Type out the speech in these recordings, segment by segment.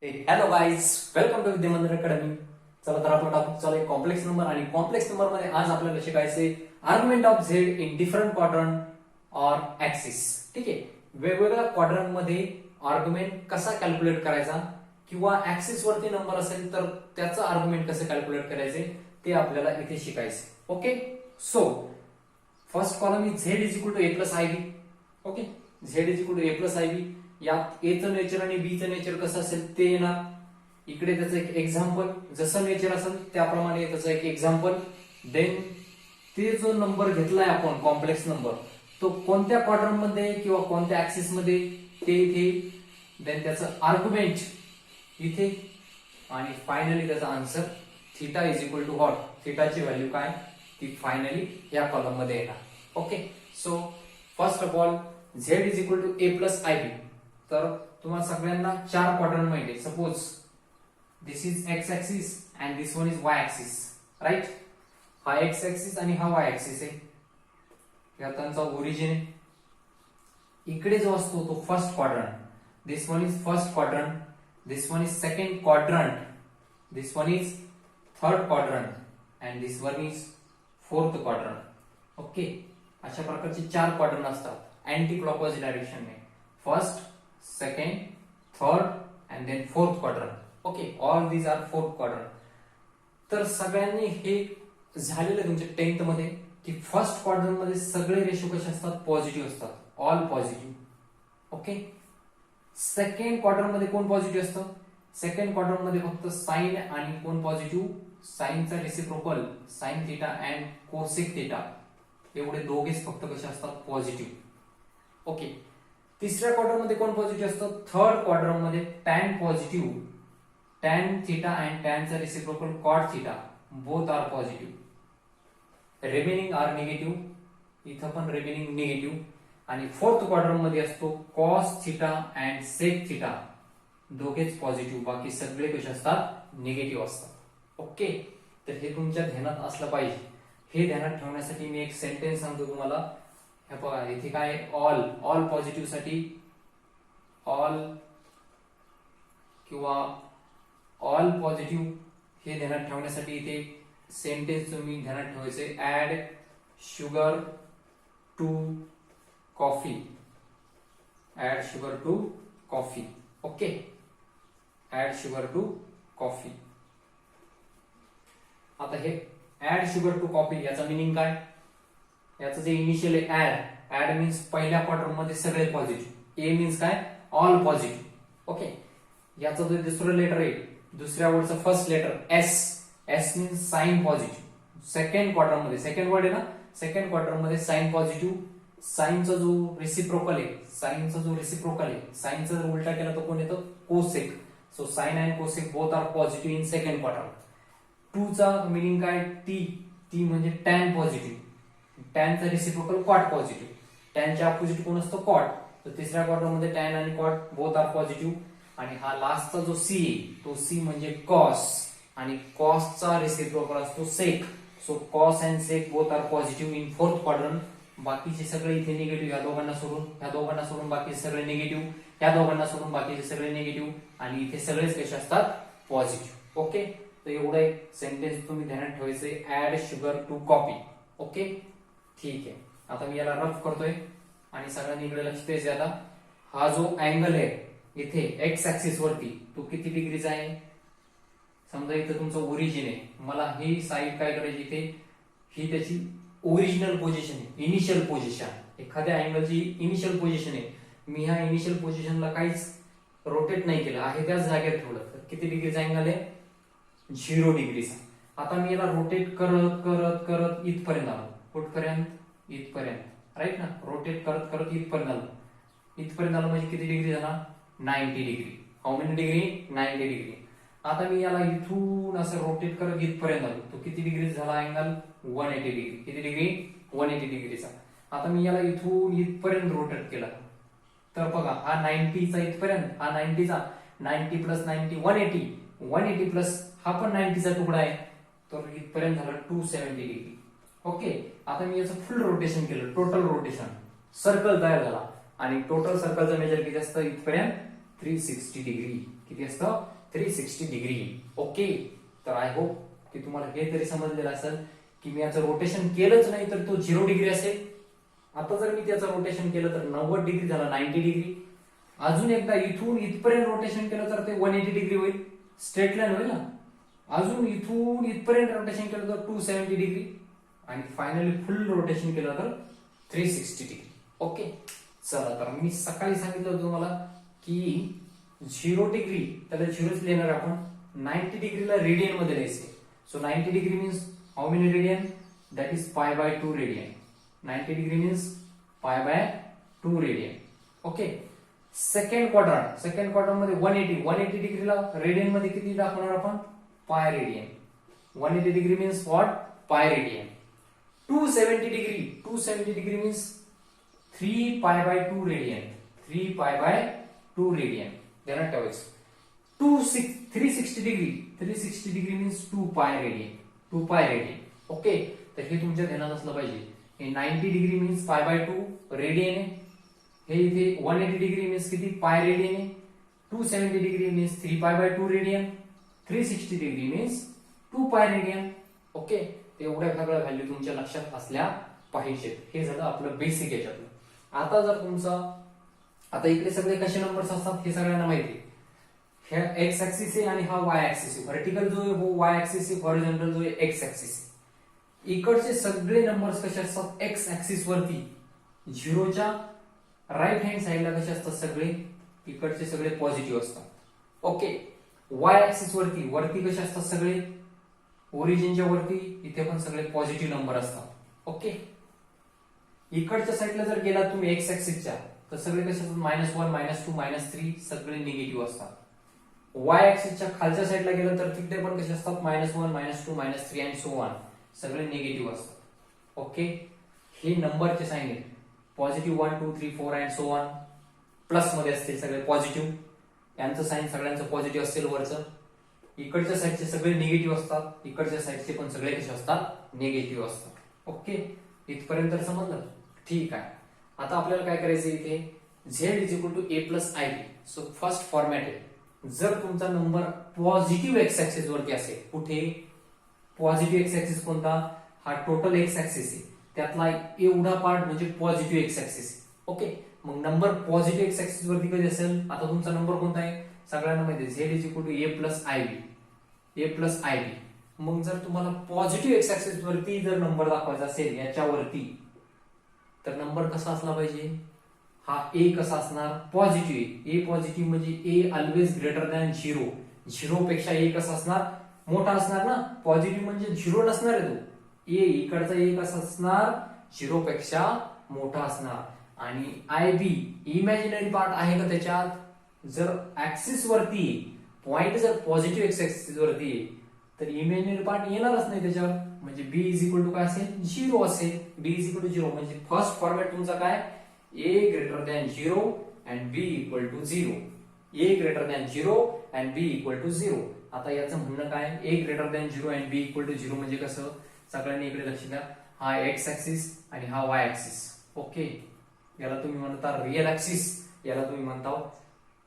Hello guys, welcome to विद्या मंदिर academy. चला तर आपला टॉपिक चालू आहे कॉम्प्लेक्स नंबर. आणि कॉम्प्लेक्स नंबर मध्ये आज आपल्याला शिकायचे argument of Z in different quadrant or axis. ठीक आहे, वेगवेगळ्या क्वाड्रंट मध्ये आर्ग्युमेंट कसा कॅल्क्युलेट करायचा किंवा ऍक्सिस वरती नंबर असेल तर त्याचं आर्ग्युमेंट कसं कॅल्क्युलेट करायचे ते आपल्याला इथे शिकायचे. Okay, so first column is Z is equal to A plus I B. Okay, Z is equal to A plus I B. यात एचं नेचर आणि बीचं नेचर कसं असेल ते येणार. इकडे त्याचं एक एक्झाम्पल, जसं नेचर असेल त्याप्रमाणे त्याचं एक एक्झाम्पल. देन ते जो नंबर घेतलाय आपण कॉम्प्लेक्स नंबर तो कोणत्या क्वाड्रंट मध्ये किंवा कोणत्या ऍक्सिस मध्ये ते इथे. देन त्याचं आर्ग्युमेंट इथे आणि फायनली त्याचा answer theta is equal to what. थिटाची व्हॅल्यू काय ती फायनली या कॉलम मध्ये येणार. Okay, so first of all z is equal to A plus I b. तर तुम्हाला सगळ्यांना चार क्वाड्रंट माहिती आहे. Suppose this is x axis and this one is y axis, right. हा एक्स ऍक्सिस आणि हा वाय ऍक्सिस आहे. या त्यांचा ओरिजिन आहे. इकडे जो असतो तो first quadrant. This one is first quadrant, this one is second quadrant, this one is third quadrant and this one is fourth quadrant. Okay, अशा प्रकारचे चार क्वाड्रंट असतात अँटी क्लॉकवाइज डायरेक्शनने. First, second, third and then fourth quadrant. Okay, all these are fourth quadrant. तर सगळ्यांनी हे झालेलं तुमच्या 10th मध्ये की फर्स्ट क्वाड्रंट मध्ये सगळे रेशो कसे असतात, पॉझिटिव्ह असतात, all positive. Okay, second quadrant मध्ये कोण पॉझिटिव्ह असतं, सेकंड क्वाड्रंट मध्ये फक्त साइन आणि कोण पॉझिटिव्ह, साइनचा reciprocal sine theta and cosec theta एवढे दोघेच फक्त कसे असतात, पॉझिटिव्ह. ओके, तिसऱ्या क्वाड्रंट मध्ये कोण पॉझिटिव्ह असतं, थर्ड क्वाड्रंट मध्ये tan positive, tan theta and टॅनचा reciprocal cot theta both are positive. Remaining are negative, इथं पण रिमेनिंग निगेटिव्ह. आणि फोर्थ क्वाड्रंट मध्ये असतो cos theta and sec theta दोघेच पॉझिटिव्ह, बाकी सगळे कसे असतात, निगेटिव्ह असतात. ओके, तर हे तुमच्या ध्यानात असलं पाहिजे. हे ध्यानात ठेवण्यासाठी मी एक सेंटेन्स सांगतो तुम्हाला. हे बघा इथे काय, ऑल ऑल पॉझिटिव्ह साठी ऑल किंवा ऑल पॉझिटिव्ह हे ध्यानात ठेवण्यासाठी इथे सेंटेन्स तुम्ही ध्यानात ठेवायचे. Add sugar to coffee, add sugar to coffee. Okay, add sugar to coffee. आता हे ऍड शुगर टू कॉफी याचा मिनिंग काय, याचं जे इनिशियल आहे ऍड मीन्स पहिल्या क्वाड्रंट मध्ये सगळे पॉझिटिव्ह, ए मीन्स काय, ऑल पॉझिटिव्ह. ओके, याचं जे दुसरं लेटर आहे, दुसऱ्या वर्डचं first letter S, S means sine positive. Second quadrant मध्ये, सेकंड वर्ड आहे ना, सेकंड क्वाड्रंट मध्ये साइन पॉझिटिव्ह. साइनचा जो रेसिप्रोकल आहे, साइनचा जो रेसिप्रोकल आहे, साइनचा जर उलटा केला तर कोण येतं, cosec. So sine and cosec both are positive in second quadrant. Two चा मिनिंग काय, टी, टी म्हणजे टॅन पॉझिटिव्ह, टॅनचा रेसिप्रोकल कॉट पॉझिटिव्ह. टॅनच्या अपोजिट कोण असतो, कॉट. तर तिसऱ्या क्वाड्रंट मध्ये टॅन आणि कॉट बोथ आर पॉझिटिव्ह. आणि हा लास्टचा जो सी आहे तो सी म्हणजे कॉस, आणि कॉसचा रेसिप्रोकल असतो sec. So cos and sec both are positive in fourth quadrant. बाकीचे सगळे इथे निगेटिव्ह, या दोघांना सोडून, ह्या दोघांना सोडून बाकीचे सगळे निगेटिव्ह, ह्या दोघांना सोडून बाकीचे सगळे निगेटिव्ह, आणि इथे सगळेच कसे असतात, पॉझिटिव्ह. ओके, तर एवढं एक सेंटेन्स तुम्ही ध्यानात ठेवायचे, add sugar to coffee. Okay, ठीक आहे. आता मी याला रफ करतोय आणि सगळ्यांनी इकडे लक्ष द्यायचे. आता हा जो अँगल आहे इथे एक्स ऍक्सिस वरती तो किती डिग्रीचा आहे, समजा इथं तुमचं ओरिजिन आहे, मला ही साईड काय करायची, इथे ही त्याची ओरिजिनल पोझिशन आहे, इनिशियल पोझिशन. एखाद्या अँगलची इनिशियल पोझिशन आहे, मी ह्या इनिशियल पोझिशनला काहीच रोटेट नाही केलं, आहे त्याच जागेत ठेवलं, तर किती डिग्रीचा अँगल आहे, 0 डिग्रीचा. आता मी याला रोटेट करत करत करत इथपर्यंत आलो, कुठपर्यंत, इथपर्यंत, राईट ना. रोटेट करत करत इथपर्यंत आलो, इथपर्यंत आलो म्हणजे किती डिग्री झाला, 90 degree. How many degree, 90 degree. आता मी याला इथून असं रोटेट करत इथपर्यंत आलो, तो किती डिग्री झाला अँगल, 180 डिग्री. किती डिग्री, 180 डिग्रीचा. आता मी याला इथून इथपर्यंत रोटेट केला, तर बघा हा 90चा इथपर्यंत, हा 90चा, 90 प्लस 90 180, 180 प्लस हा पण 90चा तुकडा आहे, तर इथपर्यंत झालं 270 डिग्री. ओके, आता मी याचं फुल रोटेशन केलं, टोटल रोटेशन, सर्कल तयार झाला, आणि टोटल सर्कलचं मेजर किती असतं इथपर्यंत, 360 डिग्री. किती असतं 360 डिग्री. ओके, तर आय होप की तुम्हाला हे तरी समजलेलं असेल की मी याचं रोटेशन केलंच नाही तर तो 0 डिग्री असेल. आता जर मी त्याचं रोटेशन केलं तर 90 डिग्री झाला 90 डिग्री. अजून एकदा इथून इथपर्यंत रोटेशन केलं तर ते 180 डिग्री होईल, स्ट्रेट लाईन होईल ना. अजून इथून इथपर्यंत रोटेशन केलं तर 270 डिग्री आणि फायनली फुल रोटेशन केलं तर 360 डिग्री. ओके, चला तर मी सकाळी सांगितलं होतं तुम्हाला की 0 डिग्री त्याला 0च लिहिणार आपण. 90 डिग्रीला रेडियन मध्ये लिहायचे. So 90 degree means how many radian, that is pi by 2 radian. 90 degree means pi by 2 radian. Okay, second quadrant मध्ये 180 डिग्रीला रेडियन मध्ये किती दाखवणार आपण, pi radian. 180 degree means what, pi radian. 270 degree means 3 pi by 2 radian. 3 pi by 2 radian ध्यानात ठेवायचं. 360 degree means 2 pi radian. 2 pi radian. Okay, तर हे तुमच्या ध्यानात असलं पाहिजे. हे 90 degree means pi by 2 radian आहे. हे इथे 180 डिग्री मीन्स किती, पाय रेडियन आहे. 270 degree means 3 pi by 2 radian. 360 degree means 2 pi radian. Okay, एवढ्या सगळ्या व्हॅल्यू तुमच्या लक्षात असल्या पाहिजेत. हे झालं आपलं बेसिक याच्यातलं. आता जर तुमचा आता इकडे सगळे कसे नंबर्स असतात हे सगळ्यांना माहिती आहे. ह्या एक्स ऍक्सिस आहे आणि हा वाय ऍक्सिस आहे. व्हर्टिकल जो आहे वो वाय ऍक्सिस आहे, हॉरिझॉन्टल जो आहे एक्स ऍक्सिस आहे. इकडचे सगळे नंबर्स कसे असतात, एक्स ऍक्सिस वरती 0च्या राईट हँड साइडला कसे असतात सगळे, इकडचे सगळे पॉझिटिव्ह असतात. ओके, वाय ऍक्सिस वरती कसे असतात सगळे, ओरिजिनच्या वरती इथे पण सगळे पॉझिटिव्ह नंबर असतात. ओके, इकडच्या साईडला जर गेला तुम्ही एक्स ऍक्सिसच्या तर सगळे कसे असतात, -1 -2 -3 सगळे निगेटिव्ह असतात. वाय ऍक्सिसच्या खालच्या साईडला गेलं तर तिकडे पण कसे असतात, -1 -2 -3 अँड सो ऑन सगळे निगेटिव्ह असतात. ओके, हे नंबरचे साईन आहेत. Positive 1 2 3 4 and so on. Plus मध्ये असतील सगळे पॉझिटिव्ह, यांचं साईन सगळ्यांचं पॉझिटिव्ह असेल वरचं. इकडच्या साईडचे सगळे निगेटिव्ह असतात, इकडच्या साईडचे पण सगळे कसे असतात, निगेटिव्ह असतात. ओके, इथपर्यंत समजलं. ठीक आहे, आता आपल्याला काय करायचं इथे, Z is equal to A plus I B. So first format आहे, जर तुमचा नंबर पॉझिटिव्ह एक्स ऍक्सिस वरती असेल, कुठे पॉझिटिव्ह एक्स ऍक्सिस कोणता, हा टोटल एक्स ऍक्सिस आहे, त्यातला एवढा पार्ट म्हणजे पॉझिटिव्ह एक्स ऍक्सिस. ओके, मग नंबर पॉझिटिव्ह एक्स ऍक्सिस वरती कधी असेल, आता तुमचा नंबर कोणता आहे सगळ्यांना माहिती आहे, Z is equal to A plus I B. A plus I B. मग जर तुम्हाला पॉझिटिव्ह एक्स ऍक्सिस वरती जर नंबर दाखवायचा असेल याच्यावरती, तर नंबर कसा असला पाहिजे, हा ए कसा असणार, पॉझिटिव्ह. ए पॉझिटिव्ह म्हणजे ए ऑलवेज ग्रेटर दॅन 0. 0 पेक्षा ए कसा असणार, मोठा असणार ना. पॉझिटिव्ह म्हणजे 0 नसणार आहे तो. ए इकडचा ए कसा असणार, 0 पेक्षा मोठा असणार. आणि आय बी इमॅजिनरी पार्ट आहे का त्याच्यात, जर ऍक्सिस वरती पॉइंट जर पॉझिटिव्ह एक्स ऍक्सिस वरती तर इमॅजिनरी पार्ट येणारच नाही त्याच्यावर, म्हणजे बी इज इक्वल टू काय असेल, 0 असेल. बी इज इक्वल टू 0 म्हणजे फर्स्ट फॉर्मॅट तुमचा काय, a greater than 0 and b equal to 0. A greater than 0 and b equal to 0. आता याचं म्हणणं काय, a greater than 0 and b equal to 0 म्हणजे कसं, सगळ्यांनी इकडे लक्ष द्या, हा एक्स ऍक्सिस आणि हा वाय ऍक्सिस. ओके, याला तुम्ही म्हणता रिअल ऍक्सिस, याला तुम्ही म्हणता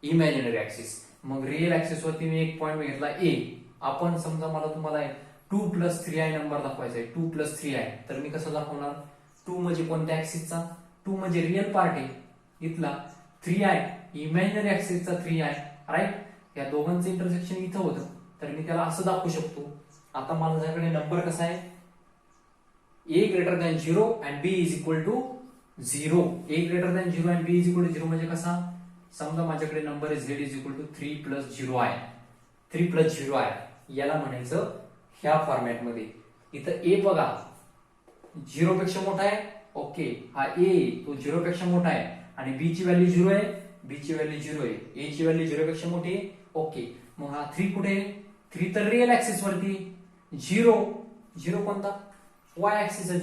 इमॅजिनरी ऍक्सिस. मग रिअल ऍक्सिस वरती मी एक पॉइंट घेतला ए. आपण समजा मला तुम्हाला 2 + 3i नंबर दाखवायचा आहे, 2 + 3i, तर मी कसं दाखवणार, 2 म्हणजे कोणत्या ऍक्सिसचा, 2 म्हणजे रिअल पार्ट आहे इथला, 3i इमॅजिनरी ऍक्सिसचा 3i, राईट. या दोघांचं इंटरसेक्शन इथं होतं, तर मी त्याला असं दाखवू शकतो. आता माझ्याकडे नंबर कसा आहे, a greater than 0 and b is equal to 0. A greater than 0 and b is equal to 0 म्हणजे कसा, समजा माझ्याकडे नंबर आहे Z is equal to 3 + 0i. 3 + 0i याला म्हणायचं ह्या फॉर्मॅट मध्ये. इथं ए बघा 0 पेक्षा मोठा आहे. ओके, हा ए तो 0 पेक्षा मोठा आहे आणि बी ची व्हॅल्यू 0 आहे, बी ची व्हॅल्यू 0 आहे, ए ची व्हॅल्यू 0 पेक्षा मोठी आहे. ओके, मग हा 3 कुठे आहे, 3 तर रिअल ऍक्सिस वरती. 0 कोणता, वाय ऍक्सिसचा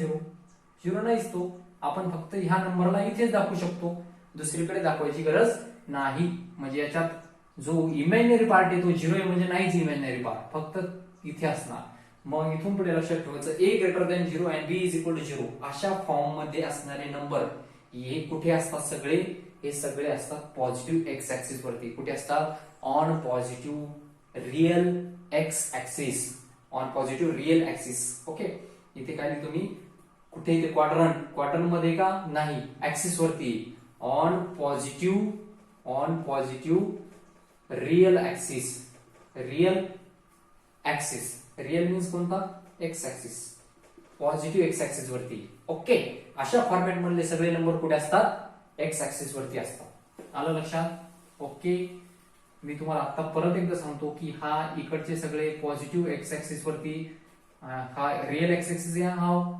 0 नाहीच तो. आपण फक्त ह्या नंबरला इथेच दाखवू शकतो, दुसरीकडे दाखवायची गरज नाही. म्हणजे याच्यात जो इमॅजिनरी पार्ट आहे तो 0 आहे म्हणजे नाहीच इमॅजिनरी पार्ट, फक्त इथे असणार. मग इथून पुढे लक्षात ठेवायचं, a greater than 0 and b is equal to 0 अशा फॉर्म मध्ये असणारे नंबर हे कुठे असतात, सगळे हे सगळे असतात पॉझिटिव्ह एक्स ऍक्सिस वरती. कुठे असतात, on positive real x axis, on positive real axis. Okay, इथे काय लिहितो मी, कुठे इथे क्वाड्रंट मध्ये का नाही, ऍक्सिस वरती, on positive real axis. Real means कोणता, x axis, positive x axis वरती. ओके, अशा फॉर्मॅट मधले सगळे नंबर कुठे असतात, एक्स ऍक्सिस वरती असतात. आलं लक्षात. ओके, मी तुम्हाला आता परत एकदा सांगतो की हा इकडचे सगळे पॉझिटिव्ह एक्स ऍक्सिस वरती, हा रिअल एक्स ऍक्सिस आहे, हा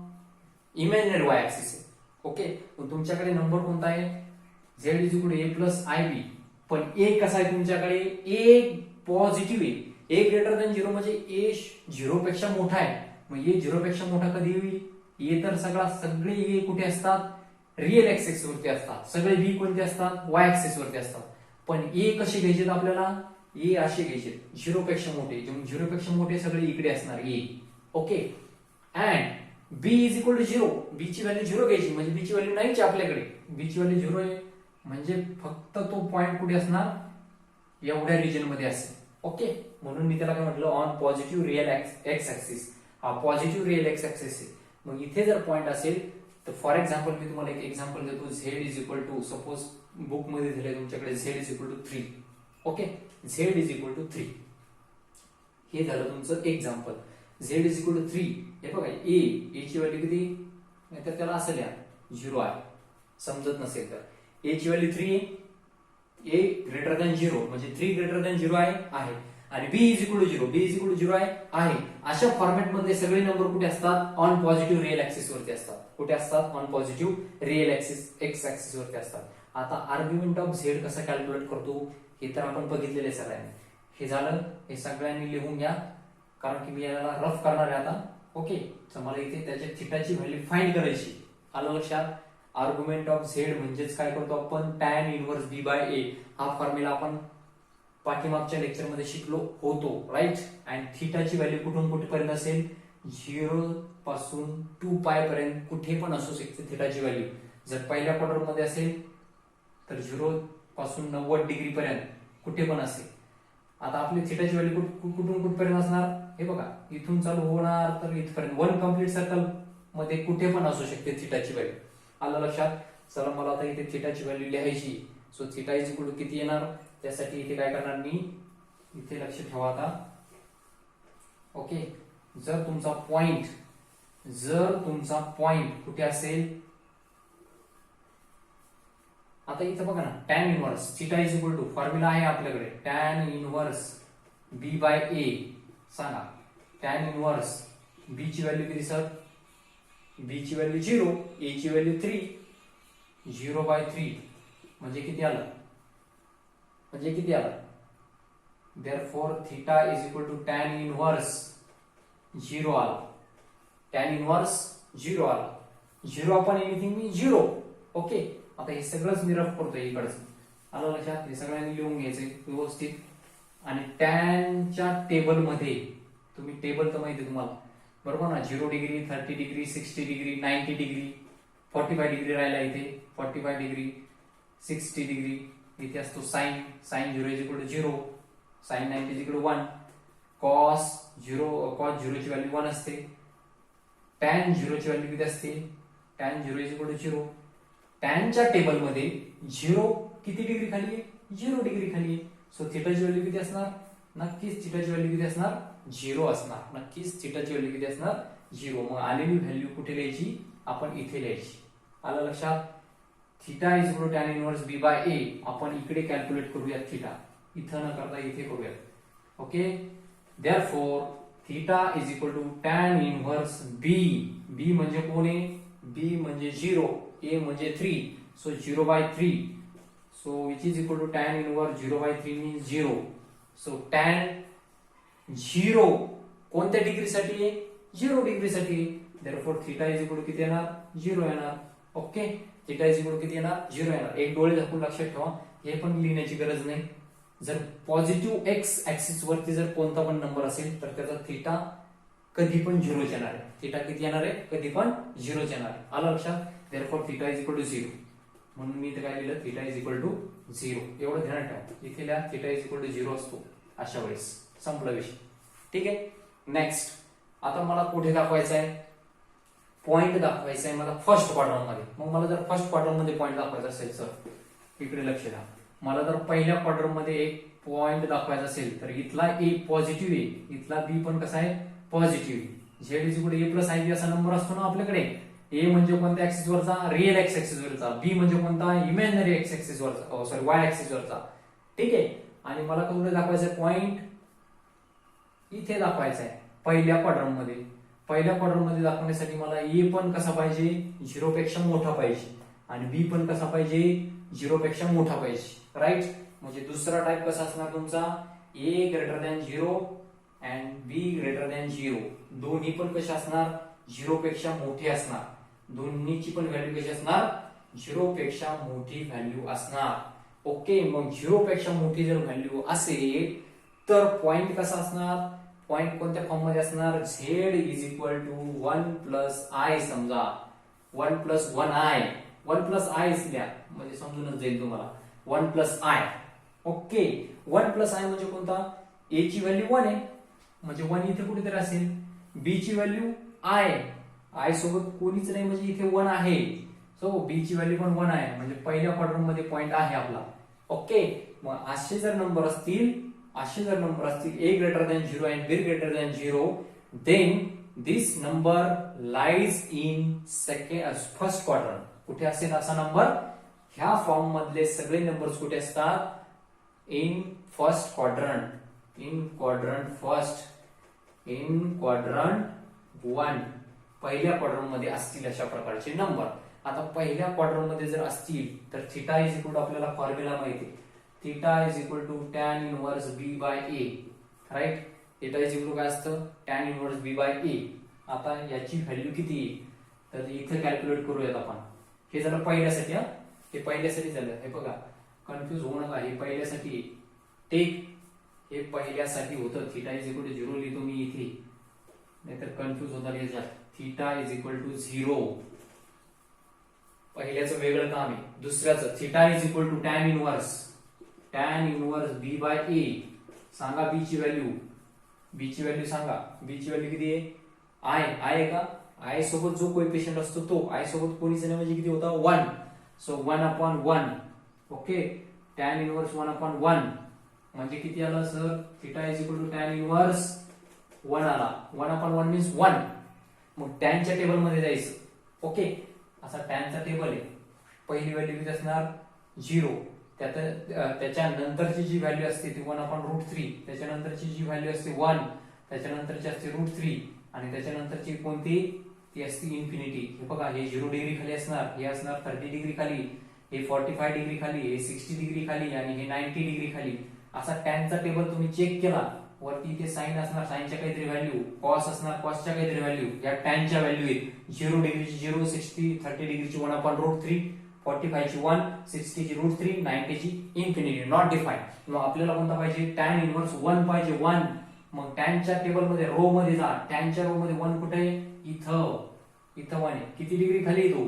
इमॅजिनरी वाय ऍक्सिस आहे. ओके, पण तुमच्याकडे नंबर कोणता आहे, Z is equal to A plus I B, पण ए कसा आहे तुमच्याकडे, ए पॉझिटिव्ह आहे, ए ग्रेटर दॅन झिरो म्हणजे ए झिरो पेक्षा मोठा आहे. मग ए झिरो पेक्षा मोठा कधी होईल, ए तर सगळे ए कुठे असतात, रिअल एक्स ऍक्सिस वरती असतात, सगळे बी कोणते असतात, वाय ऍक्सिस वरती असतात. पण ए कसे घ्यायचे आपल्याला, ए असे घ्यायचे, झिरो पेक्षा मोठे, झिरो पेक्षा मोठे सगळे इकडे असणार a. Okay, and b is equal to zero, b ची व्हॅल्यू झिरो घ्यायची, म्हणजे बी ची व्हॅल्यू नाहीच आपल्याकडे, बी ची व्हॅल्यू झिरो आहे, म्हणजे फक्त तो पॉइंट कुठे असणार, एवढ्या रिजन मध्ये असेल. ओके, म्हणून मी त्याला काय म्हटलं, on positive real x axis, हा पॉझिटिव्ह रिअल एक्स ऍक्सिस आहे. मग इथे जर पॉइंट असेल तर फॉर एक्झाम्पल मी तुम्हाला एक एक्झाम्पल देतो, Z is equal to, suppose book मध्ये दिले तुमच्याकडे Z is equal to 3. Okay, Z is equal to 3, हे झालं तुमचं example. Z is equal to 3, हे बघा ए ची व्हॅल्यू किती, नाहीतर त्याला असं लिहा 0 आहे, समजत नसेल तर ए ची व्हॅल्यू 3 आहे, ए ग्रेटर दॅन 0 म्हणजे 3 ग्रेटर दॅन 0 आहे, आणि B is equal to 0, B is equal to 0 आहे. अशा फॉर्मॅट मध्ये सगळे नंबर कुठे असतात, ऑन पॉझिटिव्ह रिअल ऍक्सिस वरती असतात. कुठे असतात, on positive real axis x axis वरती असतात. आता आर्ग्युमेंट ऑफ झेड कसा कॅल्क्युलेट करतो हे तर आपण बघितलेले सगळ्यांनी. हे झालं, हे सगळ्यांनी लिहून घ्या, कारण की मी याला रफ करणार आहे आता. ओके, तर मला इथे त्याच्या थिटाची व्हॅल्यू फाइंड करायची. आलं लक्षात. आर्ग्युमेंट ऑफ झेड म्हणजेच काय करतो आपण, टॅन इनव्हर्स बी बाय ए, हा फॉर्म्युला आपण पाठीमागच्या लेक्चर मध्ये शिकलो होतो, राईट. अँड थिटाची व्हॅल्यू कुठून कुठेपर्यंत असेल, 0 पासून 2 पाय पर्यंत कुठे पण असू शकते थिटाची व्हॅल्यू. जर पहिल्या क्वाड्रंट मध्ये असेल तर 0 पासून 90 डिग्री पर्यंत कुठे पण असेल. आता आपली थिटाची व्हॅल्यू कुठून कुठपर्यंत असणार, हे बघा, इथून चालू होणार तर इथपर्यंत, 1 कम्प्लीट सर्कल मध्ये कुठे पण असू शकते थिटाची व्हॅल्यू. आलं लक्षात. चला, मला आता इथे थिटाची व्हॅल्यू लिहायची. So theta is equal to किती येणार, त्यासाठी इथे काय करणार मी, इथे लक्ष ठेवा आता. ओके, जर तुमचा पॉइंट कुठे असेल, आता इथं बघा ना, tan inverse theta is equal to, formula आहे आपल्याकडे, tan inverse B by A. सांगा, टॅन इनव्हर्स बी ची व्हॅल्यू किती सर, बी ची व्हॅल्यू 0, ए ची व्हॅल्यू 3, 0/3 म्हणजे किती आलं, therefore theta is equal to tan inverse 0 आला, टॅन इनव्हर्स 0 आला, 0 अपॉन एनिथिंग मी 0. ओके, आता हे सगळंच मी रफ करतोय इकडचं. आलं लक्षात. हे सगळ्यांनी लिहून घ्यायचंय व्यवस्थित. आणि टॅनच्या टेबल मध्ये, तुम्ही टेबल तर माहिती तुम्हाला बरोबर ना, 0 degree, 30 degree, 60 degree, 90 degree, 45 degree राहिला इथे, 45 डिग्री, 60 डिग्री, इथे असतो sine 0 is equal to 0, sine 90 is equal to 1, cos 0 ची व्हॅल्यू 1 असते, टॅन 0 ची व्हॅल्यू किती असते, टॅन 0 इज इक्वल टू 0. टॅनच्या टेबल मध्ये 0 किती डिग्री खाली आहे, 0 डिग्री खाली आहे. सो थिटाची व्हॅल्यू किती असणार, नक्कीच थिटाची व्हॅल्यू किती असणार, 0 असणार. नक्कीच थिटाची व्हॅल्यू किती असणार, 0. मग आलेली व्हॅल्यू कुठे लिहायची, आपण इथे लिहायची. आलं लक्षात. Theta is equal to tan inverse B by A, आपण इकडे कॅल्क्युलेट करूयात थिटा, इथं न करता इथे करूयात. Okay, therefore theta is equal to tan inverse B. B म्हणजे कोण आहे, बी म्हणजे 0, ए म्हणजे 3, so 0/3. So which is equal to tan inverse 0/3 means 0. So tan 0 कोणत्या डिग्रीसाठी आहे, 0 डिग्रीसाठी आहे. Therefore theta is equal to किती येणार, 0 येणार. Okay, theta is equal to किती येणार, 0 येणार. एक डोळे झाकून लक्षात ठेवा, हे पण लिहिण्याची गरज नाही. जर पॉझिटिव्ह एक्स ऍक्सिस वरती जर कोणता पण नंबर असेल तर त्याचा थिटा कधी पण 0 येणार आहे. थिटा किती येणार आहे, कधी पण 0 येणार आहे. आलं लक्षात. Therefore theta is equal to 0, म्हणून मी इथे काय लिहिलं, थिटा इज इक्वल टू 0 एवढं ध्यानात ठेवा. इथे लिहा थिटा इज इक्वल टू 0 असतो अशा वेळेस. संपला विषय. ठीक आहे. नेक्स्ट आता मला कुठे दाखवायचं आहे, पॉइंट दाखवायचा आहे मला फर्स्ट क्वाड्रंट मध्ये. मग मला जर फर्स्ट क्वाड्रंट मध्ये पॉइंट दाखवायचा असेल सर इकडे लक्ष द्या, मला जर पहिल्या क्वाड्रंट मध्ये एक पॉइंट दाखवायचा असेल तर इथला ए पॉझिटिव्ह आहे, इथला बी पण कसा आहे पॉझिटिव्ह आहे. Z is equal to A plus I B असा नंबर असतो ना आपल्याकडे. ए म्हणजे कोणत्या ऍक्सिस वरचा, रिअल एक्स ऍक्सिस वरचा, बी म्हणजे कोणता इमॅजिनरी एक्स ऍक्सिस वरचा, सॉरी वाय ऍक्सिस वरचा. ठीक आहे. आणि मला कुठे दाखवायचं पॉइंट, इथे दाखवायचा आहे पहिल्या क्वाड्रंट मध्ये. पहिल्या क्वाड्रंट मध्ये दाखवण्यासाठी मला ए पण कसा पाहिजे 0 पेक्षा मोठा पाहिजे आणि बी पण कसा पाहिजे 0 पेक्षा मोठा पाहिजे. राईट. म्हणजे दुसरा टाइप कसा असणार तुमचा, A greater than 0 and B greater than 0. दोन्ही पण कशा असणार 0 पेक्षा मोठे असणार. दोन्हीची पण व्हॅल्यू कशी असणार 0 पेक्षा मोठी व्हॅल्यू असणार. ओके. मग 0 पेक्षा मोठी जर व्हॅल्यू असेल तर पॉइंट कसा असणार, पॉइंट कोणत्या फॉर्म मध्ये असणार, Z is equal to 1 plus I. समजा 1 प्लस 1 आय, 1 प्लस आय लिहा म्हणजे समजूनच जाईल तुम्हाला. 1 plus I. Okay. 1 plus I म्हणजे कोणता, ए ची व्हॅल्यू 1 आहे म्हणजे 1 इथे कुठेतरी असेल. बी ची व्हॅल्यू आय, आय सोबत कोणीच नाही म्हणजे इथे 1 आहे. सो बी ची व्हॅल्यू पण 1 आहे म्हणजे पहिल्या क्वाड्रंट मध्ये पॉइंट आहे आपला. ओके. मग असे जर नंबर असतील, A greater than 0 and B greater than 0, then this number lies in first quadrant. कुठे असेल असा नंबर, ह्या फॉर्म मधले सगळे नंबर्स कुठे असतात in first quadrant, in quadrant first, in quadrant 1. पहिल्या क्वाड्रंट मध्ये असतील अशा प्रकारचे नंबर. आता पहिल्या क्वाड्रंट मध्ये जर असतील तर थिटा इज इक्वल टू आपल्याला फॉर्म्युला माहिती आहे, theta is equal to tan inverse B by A. Right. Theta is equal to काय असतं tan inverse B by A. आता याची व्हॅल्यू किती आहे तर इथे कॅल्क्युलेट करूयात आपण. हे झालं पहिल्यासाठी. हे पहिल्यासाठी झालं. हे बघा कन्फ्युज होऊ नका, हे पहिल्यासाठी टेक, हे पहिल्यासाठी होतं. थिटा इज इक्वल टू 0 लिहितो मी इथे, नाहीतर कन्फ्युज होणार याच्यात. थिटा इज इक्वल टू 0 पहिल्याचं वेगळं काम आहे. दुसऱ्याचं theta is equal to tan inverse, tan inverse B by A. सांगा बी ची व्हॅल्यू, बी ची व्हॅल्यू सांगा. बी ची व्हॅल्यू किती आहे, आय आहे का, आय सोबत जो कोएफिशियंट असतो तो, आय सोबत कोणीच नाही म्हणजे किती होता 1. सो 1/1. ओके. टॅन इनवर्स 1/1 म्हणजे किती आलं sir, theta is equal to tan inverse 1 आला. 1/1 मीन्स 1. मग टॅनच्या टेबल मध्ये जायचं. ओके. असा टॅनचा टेबल आहे. पहिली व्हॅल्यू किती असणार 0, त्याच्या नंतरची जी व्हॅल्यू असते ती 1/√3, त्याच्यानंतरची जी व्हॅल्यू असते 1, त्याच्यानंतरची असते √3 आणि त्याच्यानंतरची कोणती ती असते इन्फिनिटी. हे बघा हे 0 डिग्री खाली असणार, हे असणार 30 डिग्री खाली, हे 45 डिग्री खाली, हे 60 डिग्री खाली आणि हे 90 डिग्री खाली. असा टॅनचा टेबल तुम्ही चेक केला, वरती इथे साइन असणार, साइनच्या काहीतरी व्हॅल्यू, कॉस असणार, कॉसच्या काहीतरी व्हॅल्यू, या टॅनच्या व्हॅल्यू आहेत. 0 डिग्रीची 0, 60, 30 डिग्रीची 1/√3, 45 ची 1, 60 ची √3, 90 ची इन्फिनिटी, नॉट डिफाईन. मग आपल्याला कोणता पाहिजे, टॅन इनवर्स 1 पाहिजे, 1. मग टॅनच्या टेबल मध्ये रो मध्ये जा, टॅनच्या रो मध्ये 1 कुठे आहे, इथं 1 आहे. किती डिग्री खाली येतो,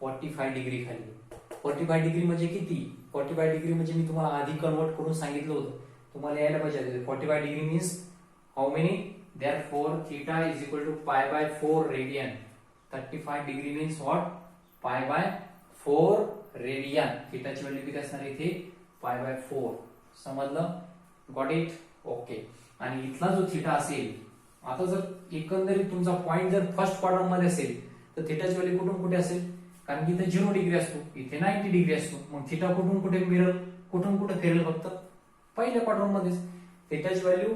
45 डिग्री खाली. 45 डिग्री म्हणजे किती, 45 डिग्री म्हणजे मी तुम्हाला आधी कन्वर्ट करून सांगितलं होतं, तुम्हाला यायला पाहिजे. 45 degree means how many, therefore theta is equal to π/4 radian. 35 degree means what, π/4 radian. थिटाची व्हॅल्यू किती असणार इथे π/4. समजलं, गॉट इट. ओके. आणि इथला जो थिटा असेल, आता जर एकंदरीत तुमचा पॉइंट जर फर्स्ट क्वाड्रंट मध्ये असेल तर थिटाची व्हॅल्यू कुठून कुठे असेल, कारण की इथे 0 डिग्री असतो, इथे 90 डिग्री असतो. मग थिटा कुठून कुठे मिळेल, कुठून कुठे फिरेल, फक्त पहिल्या क्वाड्रंट मध्येच. थिटाची व्हॅल्यू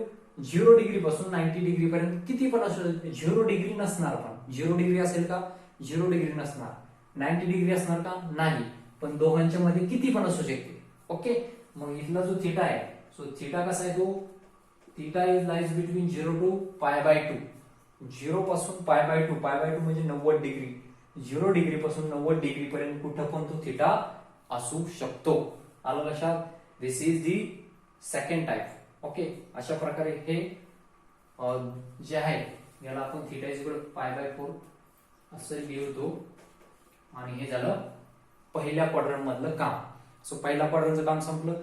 0 डिग्री पासून 90 डिग्री पर्यंत किती पण असू शकते. 0 डिग्री नसणार, पण 0 डिग्री असेल का, 0 डिग्री नसणार. 90 डिग्री असणार का, नाही. पण दोघांच्या मध्ये किती पण असू शकते. ओके. मग इथला जो थिटा आहे, सो थिटा कसा आहे तो, theta is lies between 0 to π/2. 0 पासून π/2, π/2 म्हणजे 90 डिग्री. 0 डिग्री पासून 90 डिग्री पर्यंत कुठं पण तो थिटा असू शकतो. आलं लक्षात. This is the second type. Okay. अशा प्रकारे हे जे आहे याला आपण थिटा इज इक्वल टू π/4 असं लिहितो. आणि हे झालं पहिल्या क्वाड्रंट मधलं काम. सो पहिला क्वाड्रंटचं काम संपलं.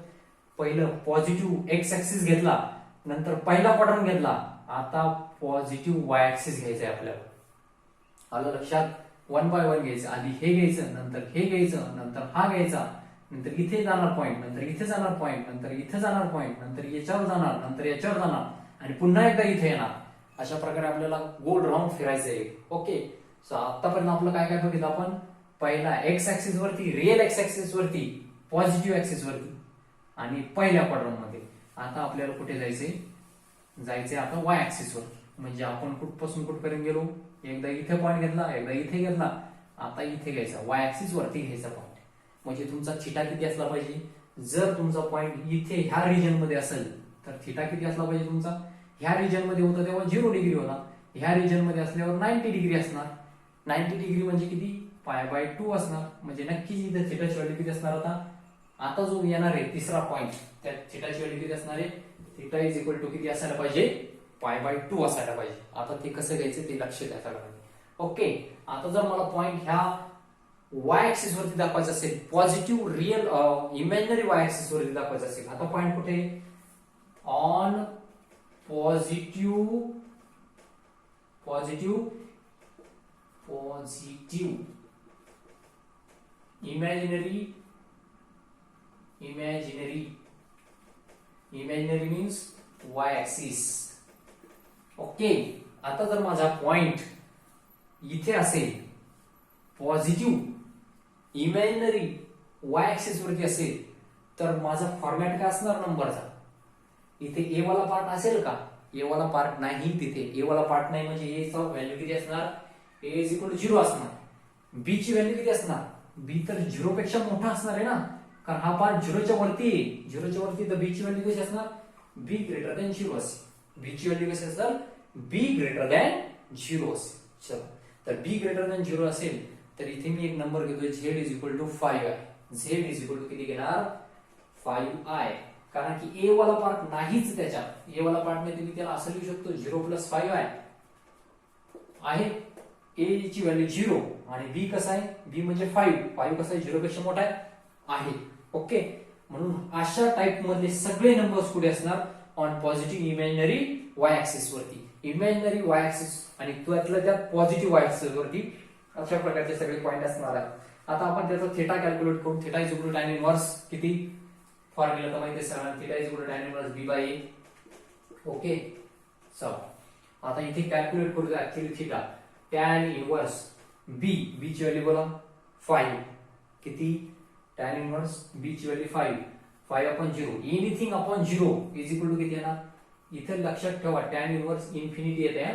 पहिलं पॉझिटिव्ह एक्स ऍक्सिस घेतला, नंतर पहिला क्वाड्रंट घेतला. आता पॉझिटिव्ह वाय ऍक्सिस घ्यायचंय आपल्याला. आलं लक्षात? 1 बाय 1 घ्यायचं. आधी हे घ्यायचं, नंतर हे घ्यायचं, नंतर हा घ्यायचा, नंतर इथे जाणार पॉइंट, नंतर इथे जाणार पॉइंट, नंतर इथे जाणार पॉइंट, नंतर याच्यावर जाणार, नंतर याच्यावर जाणार आणि पुन्हा एकदा इथे येणार. अशा प्रकारे आपल्याला गोल राऊंड फिरायचंय. ओके. सो आतापर्यंत आपलं काय काय बघितलं आपण? पहिला एक्स ऍक्सिस वरती, रिअल एक्स ऍक्सिस वरती, पॉझिटिव्ह ऍक्सिस वरती आणि पहिल्या क्वाड्रंट मध्ये. आता आपल्याला कुठे जायचंय आता वाय ऍक्सिस वर. म्हणजे आपण कुठपासून कुठपर्यंत गेलो? एकदा इथे पॉइंट घेतला, एकदा इथे घेतला, आता इथे घ्यायचा, वाय ऍक्सिस वरती घ्यायचा पॉइंट. म्हणजे तुमचा थिटा किती असला पाहिजे? जर तुमचा पॉइंट इथे ह्या रिजन मध्ये असेल तर थिटा किती असला पाहिजे तुमचा? ह्या रिजन मध्ये होता तेव्हा 0 डिग्री होता, ह्या रिजन मध्ये असल्यावर 90 डिग्री असणार. 90 डिग्री म्हणजे किती? π/2 असणार. म्हणजे नक्कीच इथे थिटाची व्हॅल्यू किती असणार? आता जो येणार आहे तिसरा पॉइंट, त्या थिटाची व्हॅल्यू किती असणार आहे? थिटा इज इक्वल टू किती असायला पाहिजे? π/2 असायला पाहिजे. आता ते कसं घ्यायचं ते लक्ष द्यायला पाहिजे. ओके. आता जर मला पॉइंट ह्या वाय ऍक्सिस वरती दाखवायचं असेल, positive real imaginary Y axis वरती दाखवायचं असेल, आता पॉइंट कुठे? On positive imaginary means Y axis. Okay. आता जर माझा पॉइंट इथे असेल, पॉझिटिव्ह इमॅजिनरी वाय ऍक्सिस वरती असेल, तर माझा फॉर्मॅट काय असणार नंबरचा? इथे ए वाला पार्ट असेल का? ए वाला पार्ट नाही. तिथे ए वाला पार्ट नाही म्हणजे ए चा व्हॅल्यू किती असणार? ए इज इक्वल टू 0 असणार. बी ची व्हॅल्यू किती असणार? बी तर 0 पेक्षा मोठा असणार आहे ना, कारण हा पार्ट 0 च्या वरती आहे. 0 च्या वरती तर बी ची व्हॅल्यू कशी असणार? बी ग्रेटर दॅन 0 असेल. बी ची व्हॅल्यू कशी असणार? बी ग्रेटर दॅन 0 असेल. चला, तर बी ग्रेटर दॅन 0 असेल तर इथे मी एक नंबर घेतोय, Z is equal to 5i. Z is equal to किती घेणार? 5i. कारण की ए वाला पार्ट नाहीच त्याच्यात. ए वाला पार्ट नाही, मी त्याला असं लिहू शकतो 0 + 5i आहे. ए ची व्हॅल्यू 0 आणि बी कसा आहे? बी म्हणजे 5 कसा आहे? 0 पेक्षा मोठा आहे. ओके. म्हणून अशा टाइप मधले सगळे नंबर्स कुठे असणार? On positive imaginary Y axis वरती. इमॅजिनरी वाय ऍक्सिस आणि त्यातल्या त्यात पॉझिटिव्ह वाय ऍक्सिस वरती अशा प्रकारचे सगळे पॉइंट असणार आहेत. आता आपण त्याचा थिटा कॅल्क्युलेट करू. Theta is equal to tan inverse किती? फॉर्म्युला तर माहिती आहे सगळ्यांना. Theta is equal to tan inverse b/a. Okay. चला, आता इथे कॅल्क्युलेट करू actually theta. tan inverse b, b ची व्हॅल्यू बोला 5. किती? tan इनव्हर्स b ची value 5/0. Anything upon 0 is equal to किती येणार? इथे लक्षात ठेवा tan इनव्हर्स इन्फिनिटी येते.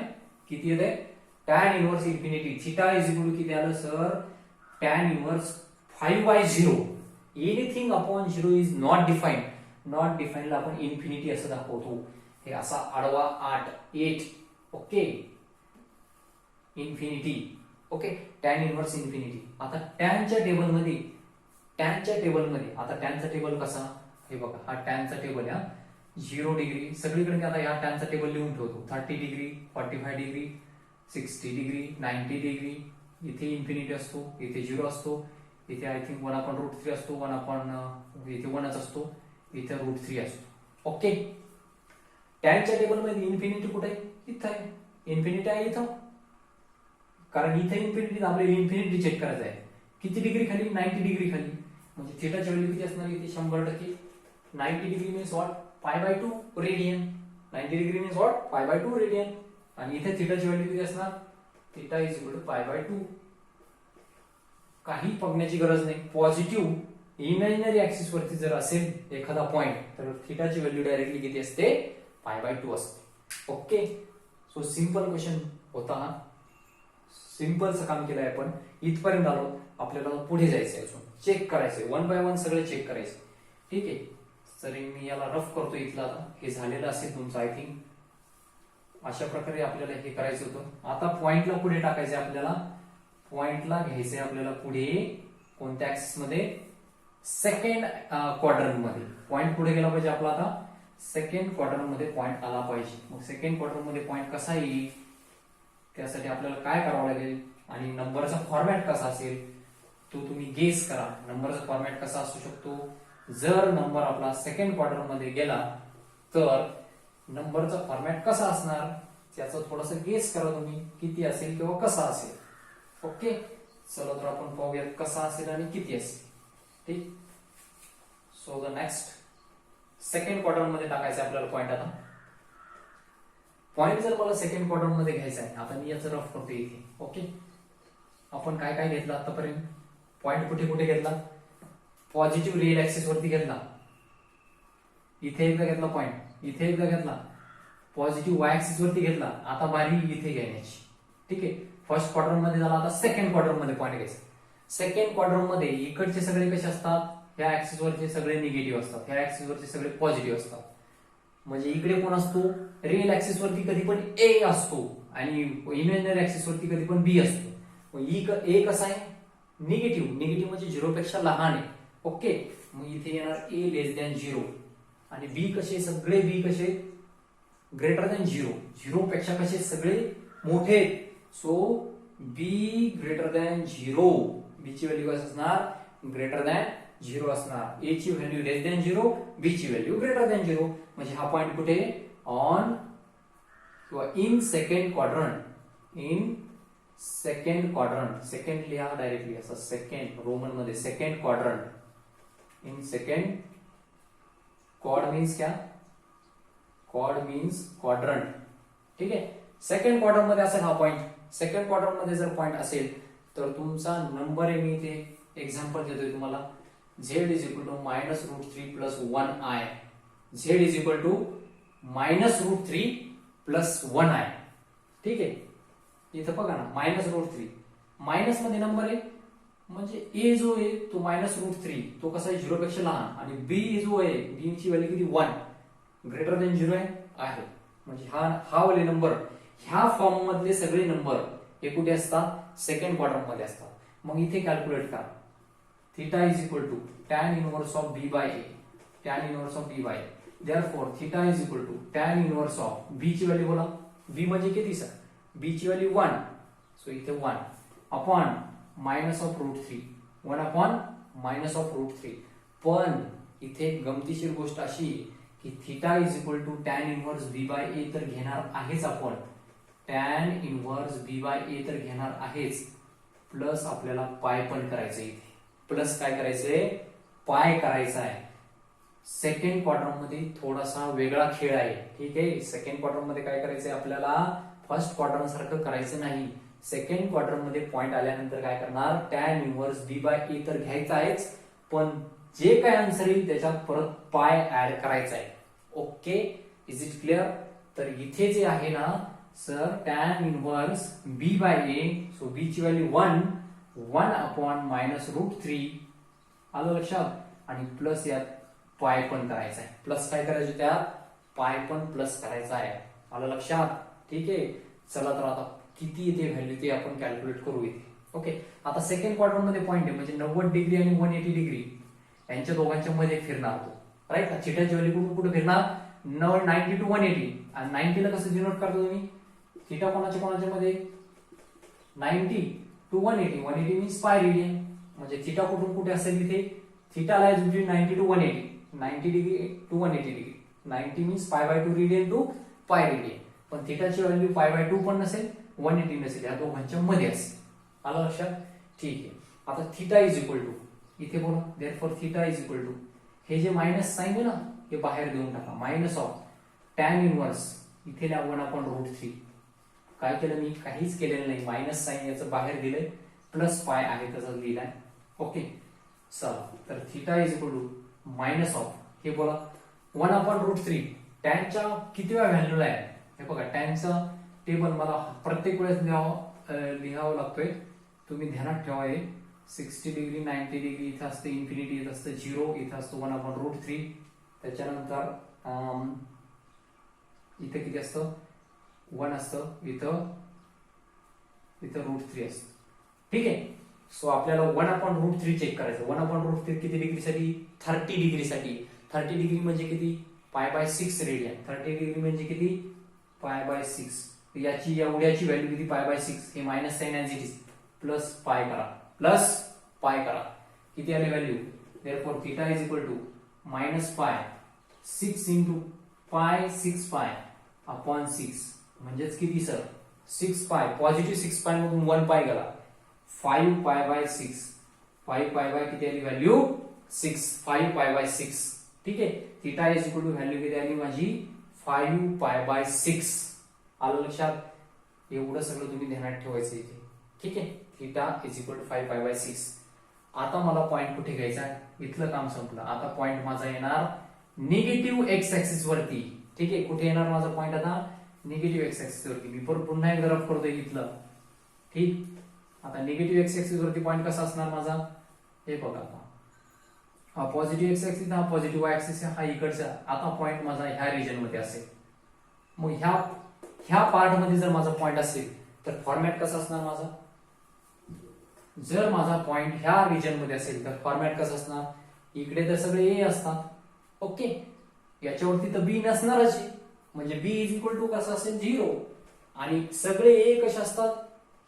किती येते? tan inverse infinity. Theta is equal to किती आलं sir? tan inverse 5/0. Anything upon 0 is not defined. Not डिफाइंडला आपण इन्फिनिटी असं दाखवतो. हे असा आडवा 8. Okay. Infinity. Okay. tan inverse infinity. आता टॅनच्या टेबलमध्ये आता टॅनचा टेबल कसा? हे बघा, हा टॅनचा टेबल आहे. 0 डिग्री सगळीकडे मी आता या टॅनचा टेबल लिहून ठेवतो. 30 डिग्री, 45 डिग्री, 60 डिग्री, 90 डिग्री. इथे इन्फिनिटी असतो, इथे 0 असतो, इथे आय थिंक 1/√3 असतो, इथे 1च असतो, इथे √3 असतो. ओके. टॅनच्या टेबलमध्ये इन्फिनिटी कुठे आहे? इथं आहे. इन्फिनिटी आहे इथं, कारण इथे इन्फिनिटी आपल्याला इन्फिनिटी चेक करायचं आहे. किती डिग्री खाली? 90 डिग्री खाली. म्हणजे थिटाची व्हॅल्यू किती असणार? इथे 100%. 90 degree means what? π/2 radian. 90 degree means what? π/2 radian. आणि इथे थिटाची व्हॅल्यू किती असणार? Theta is equal to π/2. काही बघण्याची गरज नाही. पॉझिटिव्ह इमॅजिनरी ऍक्सिस वरती जर असेल एखादा पॉइंट तर थिटाची व्हॅल्यू डायरेक्टली किती असते? π/2 असते. ओके. सो सिंपल क्वेश्चन होता हा. सिंपलचं काम केलंय आपण. इथपर्यंत आलो. आपल्याला पुढे जायचंय, अजून चेक करायचंय. 1 बाय 1 सगळे चेक करायचे. ठीक आहे. तर मी याला रफ करतो इथला. हे झालेलं असेल तुमचं आय थिंक. अशा प्रकारे आपल्याला हे करायचं होतं. आता पॉइंटला पुढे टाकायचंय आपल्याला. पॉइंटला घ्यायचंय आपल्याला पुढे कोणत्या ऍक्सिस मध्ये? सेकंड क्वाड्रंट मध्ये. पॉइंट पुढे गेला पाहिजे आपला. आता सेकंड क्वाड्रंट मध्ये पॉइंट आला पाहिजे. मग सेकंड क्वाड्रंट मध्ये पॉइंट कसा येईल? त्यासाठी आपल्याला काय करावं लागेल आणि नंबरचा फॉर्मॅट कसा असेल? तो तुम्ही गेस करा नंबरचा फॉर्मॅट कसा असू शकतो. जर नंबर आपला सेकंड क्वार्टर मध्ये गेला तर नंबरचा फॉर्मॅट कसा असणार त्याचं थोडंसं गेस करा तुम्ही, किती असेल किंवा कसा असेल. ओके, चला तर आपण पाहूयात कसा असेल आणि किती असेल. ठीक, so the next second quarter मध्ये टाकायचं आपल्याला पॉईंट. आता पॉईंट जर मला सेकंड क्वार्टर मध्ये घ्यायचा आहे, आता मी याचं रफ करतो इथे. ओके, आपण काय काय घेतलं आतापर्यंत, पॉईंट कुठे कुठे घेतला, पॉझिटिव्ह रिअल ऍक्सिस वरती घेतला, इथे एकदा घेतला पॉईंट, इथे एकदा घेतला, पॉझिटिव्ह वाय ऍक्सिस वरती घेतला. आता बारी इथे घेण्याची. ठीक आहे, फर्स्ट क्वार्टर मध्ये झाला, आता सेकंड क्वार्टर मध्ये पॉईंट घ्यायचा. सेकंड क्वार्टर मध्ये इकडचे सगळे कसे असतात, ह्या ऍक्सिस वरचे सगळे निगेटिव्ह असतात, ह्या ऍक्सिस वरचे सगळे पॉझिटिव्ह असतात. म्हणजे इकडे कोण असतो, रिअल ऍक्सिस वरती कधी पण ए असतो आणि इमॅजिनरी ऍक्सिस वरती कधी पण बी असतो. ए कसा आहे, निगेटिव्ह, निगेटिव्ह म्हणजे 0 पेक्षा लहान आहे. ओके, मग इथे येणार ए लेस दॅन 0 आणि बी कसे, सगळे बी कसे ग्रेटर दॅन 0, 0 पेक्षा कसे सगळे मोठे. सो बी ग्रेटर दॅन 0, बी ची व्हॅल्यू कसं असणार, ग्रेटर दॅन 0 असणार. ए ची व्हॅल्यू लेस दॅन 0, बी ची व्हॅल्यू ग्रेटर दॅन 0. म्हणजे हा पॉईंट कुठे, ऑन किंवा in second quadrant, in second quadrant, second लिहा डायरेक्टली असं, सेकंड रोमन मध्ये second quadrant, in second, quad means क्या, क्वाड मीन्स क्वाड्रंट. ठीक आहे, सेकंड क्वार्टर मध्ये असेल हा पॉईंट. सेकंड क्वार्टर मध्ये जर पॉईंट असेल तर तुमचा नंबर आहे, मी इथे एक्झाम्पल देतोय तुम्हाला. Z is equal to -√3 plus 1i, Z is equal to -√3 plus 1i. ठीक आहे, इथं बघा ना, -√3 मायनस मध्ये नंबर आहे म्हणजे ए जो आहे तो -√3 तो कसा आहे 0 पेक्षा लहान, आणि बी जो आहे, बी ची व्हॅल्यू किती 1 ग्रेटर दॅन 0 आहे. म्हणजे हा वाले नंबर, ह्या फॉर्म मधले सगळे नंबर हे कुठे असतात, सेकंड क्वार्टर मध्ये असतात. मग इथे कॅल्क्युलेट करा, theta is equal to tan inverse of B by A, tan inverse of B by A. Therefore theta is equal to tan inverse of B ची व्हॅल्यू बोला, बी म्हणजे किती सर, बी ची व्हॅल्यू 1, सो इथे 1 अपॉन -√3, 1 अपॉन -√3. पण इथे गमतीशीर गोष्ट अशी की theta is equal to tan inverse B by A तर घेणार आहेच आपण, tan inverse B by A तर घेणार आहेच, प्लस आपल्याला पाय पण करायचं. इथे प्लस काय करायचंय, पाय करायचा आहे. सेकंड क्वार्टर मध्ये थोडासा वेगळा खेळ आहे. ठीक आहे, सेकंड क्वार्टर मध्ये काय करायचंय आपल्याला, फर्स्ट क्वार्टर सारखं करायचं नाही. सेकंड क्वार्टर मध्ये पॉईंट आल्यानंतर काय करणार, tan inverse B by A तर घ्यायचा आहेच, पण जे काय आन्सर येईल त्याच्यात परत पाय ऍड करायचा आहे. Okay, is it clear. तर इथे जे आहे ना sir, tan inverse B by A, so बी ची व्हॅल्यू 1 अपॉन -√3 आलं लक्षात, आणि प्लस यात पाय पण करायचा आहे. प्लस काय करायचं, त्यात पाय पण प्लस करायचा आहे. आलं लक्षात. ठीक आहे, चला तर आता किती येते व्हॅल्यू ते आपण कॅल्क्युलेट करू इथे. ओके, आता सेकंड क्वार्टर मध्ये पॉईंट आहे म्हणजे 90 डिग्री आणि 180 डिग्री यांच्या दोघांच्या मध्ये फिरणार तो. राईट, थिटाची व्हॅल्यू कुठून कुठे फिरणार, 90 टू 180. आणि 90 ला कसं डिनोट करता तुम्ही, थिटा कोणाच्या मध्ये, 90 टू 180, 180 मीन्स पाय रेडियन. म्हणजे थिटा कुठून कुठे असेल इथे, theta lies between 90 to 180, 90 degree to 180 degree. 90 means π/2 radian to pi radian. पण थिटाची व्हॅल्यू π/2 पण नसेल, 180 नसेल, या दोघांच्या मध्ये असेल. आलं लक्षात. ठीक आहे, आता थिटा इज इक्वल टू, इथे बोला therefore theta is equal to, हे जे मायनस साइन आहे ना हे बाहेर देऊन टाका, मायनस ऑफ टॅन इनवर्स, इथे लिहा 1/√3. काय केलं मी, काहीच केलेलं नाही, मायनस साइन याचं बाहेर दिलंय, प्लस पाय आहे तसं लिहिलाय. ओके, चला तर theta is equal to minus of, हे बोला 1/√3. टॅनच्या किती वेळा व्हॅल्यूला आहे हे बघा, टॅनचं टेबल मला प्रत्येक वेळेस लिहावं लागतोय, तुम्ही ध्यानात ठेवा. हे 60 डिग्री, 90 डिग्री इथं असतं, इन्फिनिटी इथं असतं 0, इथं असतं 1/√3. त्याच्यानंतर इथं किती असतं, 1 असतं, इथं √3 असतं. ठीक आहे, सो आपल्याला 1/√3 चेक करायचं. 1/√3 किती डिग्रीसाठी, 30 डिग्रीसाठी. 30 डिग्री म्हणजे किती, π/6 रेडियन. 30 डिग्री म्हणजे किती, π/6. याची एवढ्याची व्हॅल्यू किती, π/6. हे minus sine as it is, plus pi करा, प्लस पाय करा. किती आले value? Therefore theta is equal to minus pi 6 into pi 6 pi upon 6 म्हणजेच किती सर? 6 पाय. पॉझिटिव्ह 6 पाय मधून 1 पाय गेला. 5 पाय बाय 6. 5 पाय बाय किती आली व्हॅल्यू? 6. 5 pi by 6. ठीक आहे. Theta is equal to value किती आली माझी? 5 पाय बाय 6. आलं लक्षात? एवढं सगळं तुम्ही ध्यानात ठेवायचं इथे. ठीक आहे. Theta is equal to 5 pi by 6. आता मला पॉइंट कुठे घ्यायचा आहे? इथलं काम संपलं. आता पॉइंट माझा येणार निगेटिव्ह एक्स ऍक्सिस वरती. ठीक आहे. कुठे येणार माझा पॉइंट आता? निगेटिव्ह एक्स ऍक्सिस वरती. मी पुन्हा एकदा रफ करतोय इथलं. ठीक. आता निगेटिव्ह एक्स ऍक्सिस वरती पॉइंट कसा असणार माझा? हे बघा आता. हा पॉझिटिव्ह एक्स ऍक्सिस, हा पॉझिटिव्ह वाय ऍक्सिस, हा इकडचा. आता पॉइंट माझा ह्या रिजन मध्ये असेल. मग ह्या पार्ट मध्ये जर माझा पॉइंट असेल तर फॉर्मॅट कसा असणार माझा? जर माझा पॉइंट ह्या रिजन मध्ये असेल तर फॉर्मॅट कसं असणार? इकडे तर सगळे ए असतात. ओके. याच्यावरती तर बी नसणारच आहे. म्हणजे बी इज इक्वल टू कसं असेल? 0. आणि सगळे ए कसे असतात?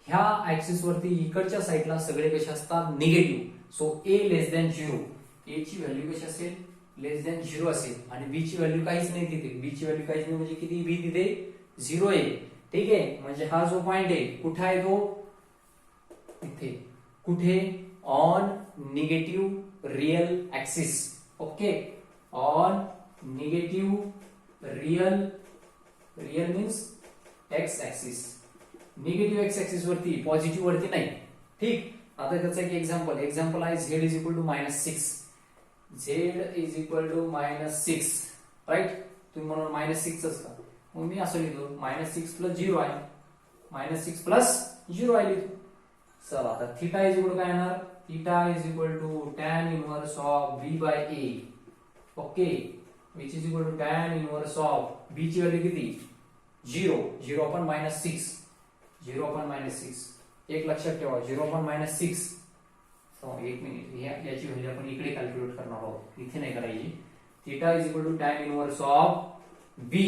ह्या ऍक्सिस वरती इकडच्या साईडला सगळे कसे असतात? निगेटिव्ह. सो ए लेस दॅन 0. ए ची व्हॅल्यू कशी असेल? लेस दॅन 0 असेल. आणि बी ची व्हॅल्यू काहीच नाही तिथे. बी ची व्हॅल्यू काहीच नाही म्हणजे किती? बी तिथे 0 आहे. ठीक आहे. म्हणजे हा जो पॉइंट आहे कुठे आहे तो? इथे. कुठे? On negative real axis. Okay. On negative real means X axis. Negative X axis वरती, पॉझिटिव्ह वरती नाही. ठीक. आता त्याचं एक एक्झाम्पल आहे Z is equal to -6. Z is equal to -6. Right. तुम्ही म्हणून -6 असता. मग मी असं लिहितो -6 प्लस 0 आहे. -6 प्लस 0 आहे लिहितो. चला आता थिटा इज इक्वल टू काय येणार? Theta is equal to tan inverse of b by a. Okay. Which is equal to tan inverse of b ची व्हॅल्यू किती? 0. 0 अपॉन -6. 0 अपॉन -6. एक लक्षात ठेवा 0 अपॉन -6. एक मिनिट. याची व्हॅल्यू आपण इकडे कॅल्क्युलेट करणार आहोत. इथे नाही करायची. Theta is equal to tan inverse of b.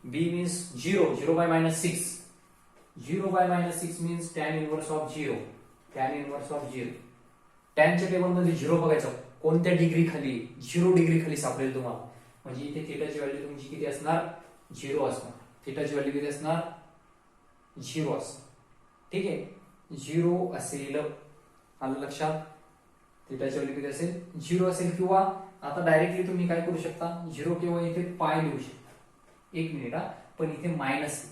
b means 0. 0 by -6. 0 by -6 means tan inverse of 0. tan inverse of 0. टॅनच्या टेबल मध्ये 0 बघायचं. कोणत्या डिग्री खाली? 0 डिग्री खाली सापडेल तुम्हाला. म्हणजे इथे थिटाची व्हॅल्यू तुमची किती असणार? 0 असणार. थिटाची व्हॅल्यू किती असणार? 0 असणार. ठीक आहे. 0 असेल. आलं लक्षात? थिटाची व्हॅल्यू किती असेल? 0 असेल. किंवा आता डायरेक्टली तुम्ही काय करू शकता? 0 किंवा इथे पाय लिहू शकता. एक मिनिट हा. पण इथे मायनस.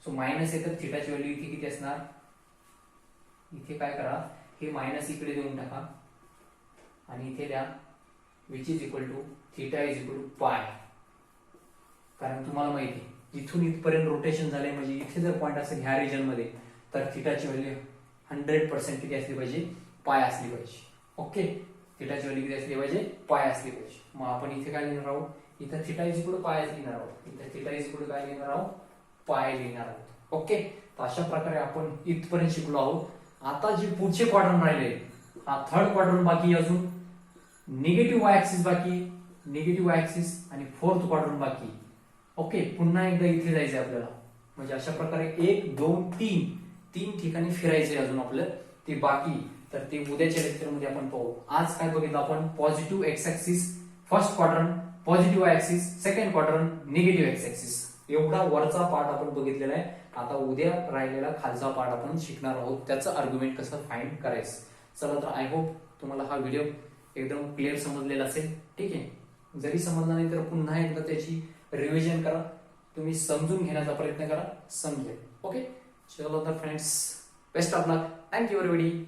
सो मायनस आहे तर थिटाची व्हॅल्यू इथे किती असणार? इथे काय करा? हे मायनस इकडे देऊन टाका आणि इथे द्या which is equal to theta is equal to pi. कारण तुम्हाला माहिती आहे इथून इथपर्यंत रोटेशन झाले म्हणजे इथे जर पॉइंट असेल ह्या रिजन मध्ये तर थिटाची व्हॅल्यू 100% किती असली पाहिजे? पाय असली पाहिजे. ओके. थिटाची व्हॅल्यू किती असली पाहिजे? पाय असली पाहिजे. मग आपण इथे काय लिहिणार आहोत? इथे थिटा इज इक्वल टू पाय लिहिणार आहोत. इथे थिटा इज इक्वल टू काय लिहिणार आहोत? पाय लिहिणार आहोत. ओके. तर अशा प्रकारे आपण इथपर्यंत शिकलो आहोत. आता जे पुढचे क्वाड्रंट राहिले, हा थर्ड क्वाड्रंट बाकी, अजून निगेटिव्ह वाय ऍक्सिस बाकी, निगेटिव्ह वाय ऍक्सिस आणि फोर्थ क्वाड्रंट बाकी. ओके. पुन्हा एकदा इथे जायचंय आपल्याला. म्हणजे अशा प्रकारे 1 2 3 ठिकाणी फिरायचंय अजून आपलं ते बाकी. तर ते उद्याच्या लेक्चर मध्ये आपण पाहू. आज काय बघितलं आपण? Positive x axis first quadrant, positive Y axis second quadrant, negative X axis. एवढा वरचा पार्ट आपण बघितलेला आहे. आता उद्या राहिलेला खालचा पार्ट आपण शिकणार आहोत. त्याचं आर्ग्युमेंट कसं फाइंड करायचं. चला तर आय होप तुम्हाला हा व्हिडिओ एकदम क्लिअर समजलेला असेल. ठीक आहे. जरी समजला नाही तर पुन्हा एकदा त्याची रिव्हिजन करा. तुम्ही समजून घेण्याचा प्रयत्न करा. समजेल. ओके. चलो तर friends, best of luck. Thank you everybody.